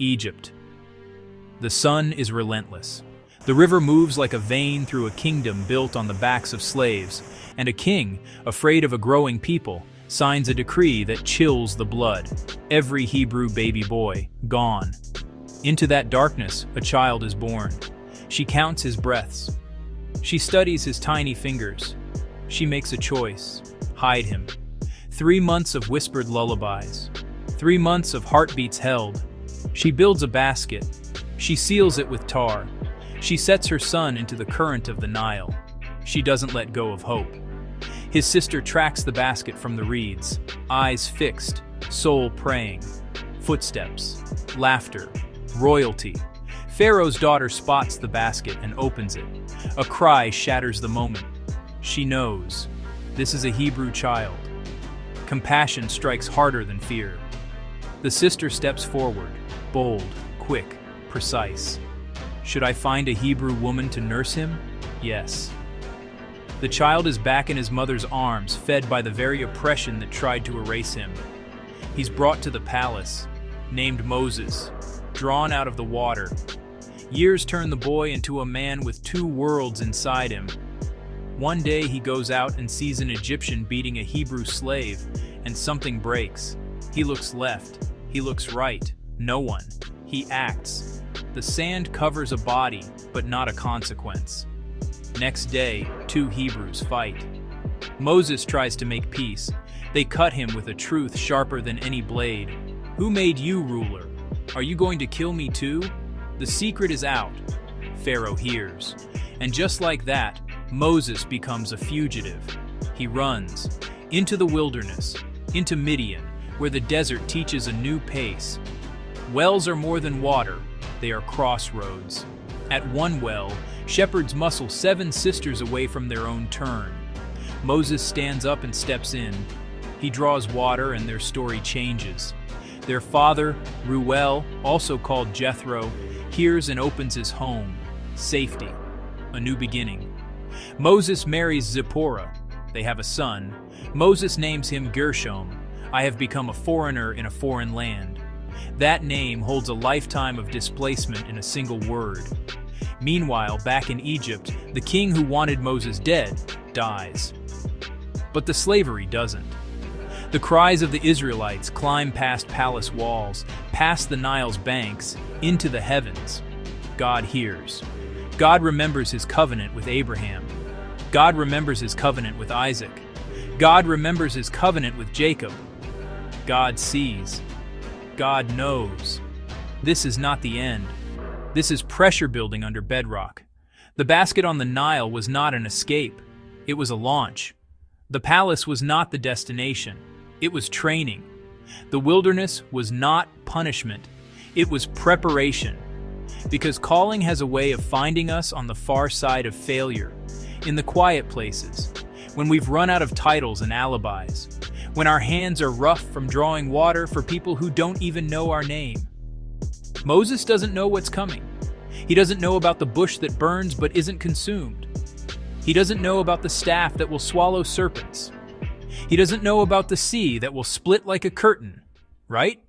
Egypt. The sun is relentless. The river moves like a vein through a kingdom built on the backs of slaves, and a king, afraid of a growing people, signs a decree that chills the blood. Every Hebrew baby boy, gone. Into that darkness, a child is born. She counts his breaths. She studies his tiny fingers. She makes a choice. Hide him. 3 months of whispered lullabies. 3 months of heartbeats held. She builds a basket. She seals it with tar. She sets her son into the current of the Nile. She doesn't let go of hope. His sister tracks the basket from the reeds, eyes fixed, soul praying. Footsteps, laughter, royalty. Pharaoh's daughter spots the basket and opens it. A cry shatters the moment. She knows. This is a Hebrew child. Compassion strikes harder than fear. The sister steps forward, bold, quick, precise. Should I find a Hebrew woman to nurse him? Yes. The child is back in his mother's arms, fed by the very oppression that tried to erase him. He's brought to the palace, named Moses, drawn out of the water. Years turn the boy into a man with 2 worlds inside him. One day he goes out and sees an Egyptian beating a Hebrew slave, and something breaks. He looks left, he looks right, no one. He acts. The sand covers a body, but not a consequence. Next day, 2 Hebrews fight. Moses tries to make peace. They cut him with a truth sharper than any blade. Who made you ruler? Are you going to kill me too? The secret is out. Pharaoh hears. And just like that, Moses becomes a fugitive. He runs into the wilderness, into Midian, where the desert teaches a new pace. Wells are more than water, they are crossroads. At one well, shepherds muscle 7 sisters away from their own turn. Moses stands up and steps in. He draws water and their story changes. Their father, Reuel, also called Jethro, hears and opens his home. Safety, a new beginning. Moses marries Zipporah. They have a son. Moses names him Gershom. I have become a foreigner in a foreign land. That name holds a lifetime of displacement in a single word. Meanwhile, back in Egypt, the king who wanted Moses dead dies. But the slavery doesn't. The cries of the Israelites climb past palace walls, past the Nile's banks, into the heavens. God hears. God remembers his covenant with Abraham. God remembers his covenant with Isaac. God remembers his covenant with Jacob. God sees. God knows. This is not the end. This is pressure building under bedrock. The basket on the Nile was not an escape. It was a launch. The palace was not the destination. It was training. The wilderness was not punishment. It was preparation. Because calling has a way of finding us on the far side of failure, in the quiet places, when we've run out of titles and alibis, when our hands are rough from drawing water for people who don't even know our name. Moses doesn't know what's coming. He doesn't know about the bush that burns but isn't consumed. He doesn't know about the staff that will swallow serpents. He doesn't know about the sea that will split like a curtain, right?